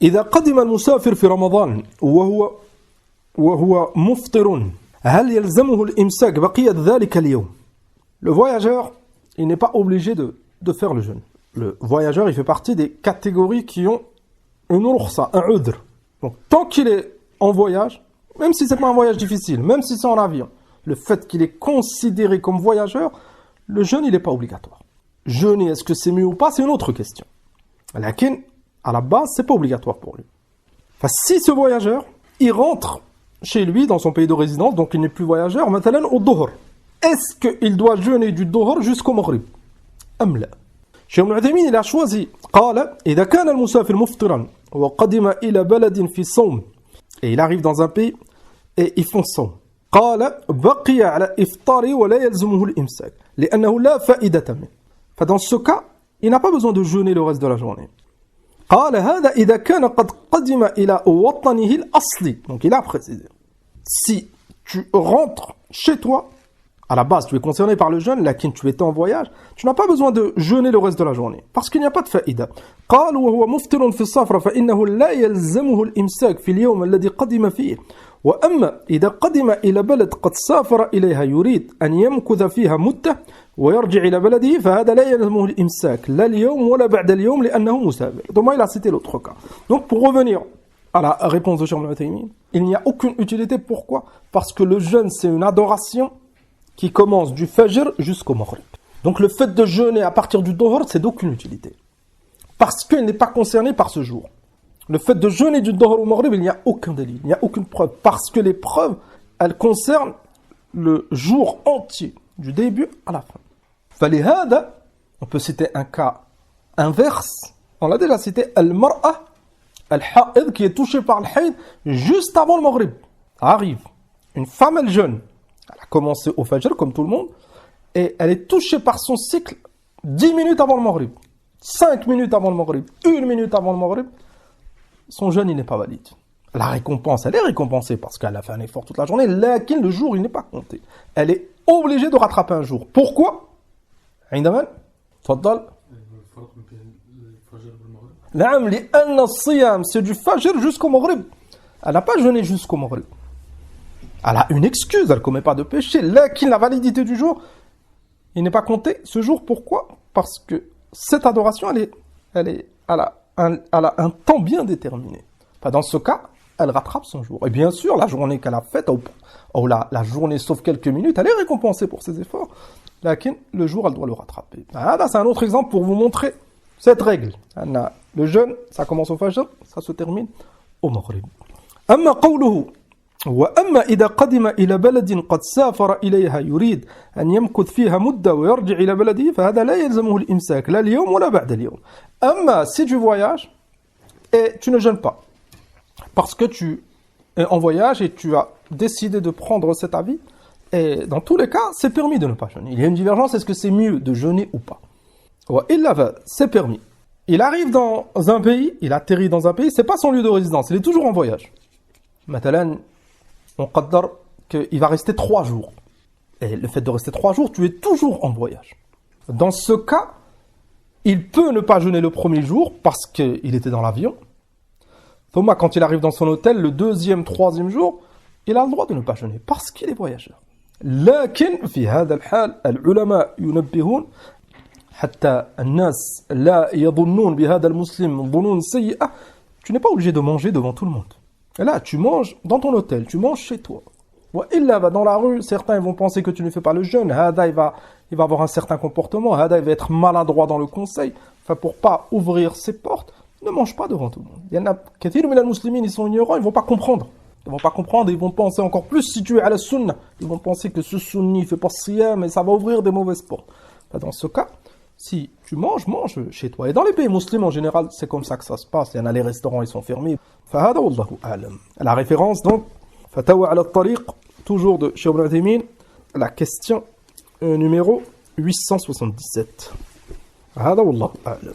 إذا قدم المسافر في رمضان وهو مفطر هل يلزمه الإمساك بقية ذلك اليوم. Le voyageur, il n'est pas obligé de faire le jeûne. Le voyageur, il fait partie des catégories qui ont une rukhsa, un udr. Donc, tant qu'il est en voyage, même si c'est pas un voyage difficile, même si c'est en avion, le fait qu'il est considéré comme voyageur, le jeûne, il n'est pas obligatoire. Jeûner, est-ce que c'est mieux ou pas, c'est une autre question. Lakin, à la base, c'est pas obligatoire pour lui. Enfin, si ce voyageur, il rentre chez lui, dans son pays de résidence, donc il n'est plus voyageur, مثلا au dhuhr, est-ce qu'il doit jeûner du dhuhr jusqu'au maghrib? أم لا. Cheikh Ibn Uthaymin, il a choisi, قال إذا كان المسافر مفطرا وقدم إلى بلد في صوم, et il arrive dans un pays et ils font صوم. قال بقي على إفطاره ولا يلزمه الإمساك لأنه لا فائدة منه. Enfin, dans ce cas, il n'a pas besoin de jeûner le reste de la journée. قال هذا إذا كان قد قدم إلى وطنه الأصلي. Donc il a précisé. Si tu rentres chez toi, à la base tu es concerné par le jeûne, lakin tu étais en voyage, tu n'as pas besoin de jeûner le reste de la journée. Parce qu'il n'y a pas de faïda. قال وهو مفطر في السفر فإنه لا يلزمه الإمساك في اليوم الذي قدم فيه. وأما إذا قدم إلى بلد قد سافر إليها يريد أن يمكث فيها مدة ويرجع إلى بلده فهذا لا يلزمه الإمساك لا اليوم ولا بعد اليوم لأنه مسافر. Donc il a cité l'autre cas. Donc pour revenir à la réponse de Cheikh Ibn Uthaymin, il n'y a aucune utilité. Pourquoi? Parce que le jeûne c'est une adoration qui commence du fajr jusqu'au maghrib. Donc le fait de jeûner à partir du dhuhr, c'est d'aucune utilité. Parce qu'il n'est pas concerné par ce jour. Le fait de jeûner du dhuhr au maghrib, il n'y a aucun délit, il n'y a aucune preuve. Parce que les preuves, elles concernent le jour entier, du début à la fin. فلهذا, on peut citer un cas inverse. On l'a déjà cité, al-mar'a al-ha'id, qui est touchée par le haïd juste avant le maghrib. Arrive, une femme, elle jeûne. Elle a commencé au fajr, comme tout le monde, et elle est touchée par son cycle 10 minutes avant le maghrib, 5 minutes avant le maghrib, 1 minute avant le maghrib. Son jeûne, il n'est pas valide. La récompense, elle est récompensée parce qu'elle a fait un effort toute la journée, lakin le jour, il n'est pas compté. Elle est obligée de rattraper un jour. Pourquoi? عندما تفضل نعم لأن الصيام c'est du fajr jusqu'au maghrib. Elle n'a pas jeûné jusqu'au maghrib. Elle a une excuse, elle ne commet pas de péché. Lakin la validité du jour, il n'est pas compté ce jour. Pourquoi? Parce que cette adoration, elle a un temps bien déterminé. Enfin, dans ce cas, elle rattrape son jour. Et bien sûr, la journée qu'elle a faite, ou la journée sauf quelques minutes, elle est récompensée pour ses efforts. Lakin, le jour, elle doit le rattraper. Ah, là, c'est un autre exemple pour vous montrer cette règle. Le jeûne, ça commence au fajr, ça se termine au maghrib. أما قوله وأما إذا قدم إلى بلد قد سافر إليها يريد أن يمكث فيها مدة ويرجع إلى بلده فهذا لا يلزمه الإمساك لا اليوم ولا بعد اليوم. أما si tu voyages et tu ne jeûnes pas parce que tu es en voyage et tu as décidé de prendre cet avis, et dans tous les cas, c'est permis de ne pas jeûner. Il y a une divergence, est-ce que c'est mieux de jeûner ou pas? C'est permis. Il arrive dans un pays, il atterrit dans un pays, c'est pas son lieu de résidence, il est toujours en voyage. Matalan, on qaddar qu'il va rester 3 jours. Et le fait de rester 3 jours, tu es toujours en voyage. Dans ce cas, il peut ne pas jeûner le premier jour parce qu'il était dans l'avion. Thomas, quand il arrive dans son hôtel, le 2e, 3e jour, il a le droit de ne pas jeûner parce qu'il est voyageur. لكن في هذا الحال العلماء ينبهون حتى الناس لا يظنون بهذا المسلم ظنون سيئة. Tu n'es pas obligé de manger devant tout le monde. Et là, tu manges dans ton hôtel, tu manges chez toi. Il va dans la rue, certains vont penser que tu ne fais pas le jeûne. Hada, il va avoir un certain comportement. Hada, il va être maladroit dans le conseil. Enfin, pour pas ouvrir ses portes, ne mange pas devant tout le monde. Il y en a kathir min al-muslimin, ils sont ignorants, ils vont pas comprendre. Ils vont penser encore plus, si tu es à la sunna, ils vont penser que ce sunni fait pas siyam, mais ça va ouvrir des mauvaises portes. Enfin, dans ce cas, si tu mange chez toi. Et dans les pays musulmans en général, c'est comme ça que ça se passe. Il y en a, les restaurants, ils sont fermés. فهذا والله أعلم. La référence donc, Fatawa ala al-Tariq, toujours de Cheikh Ibn Uthaymin, la question numéro 877. هذا والله أعلم.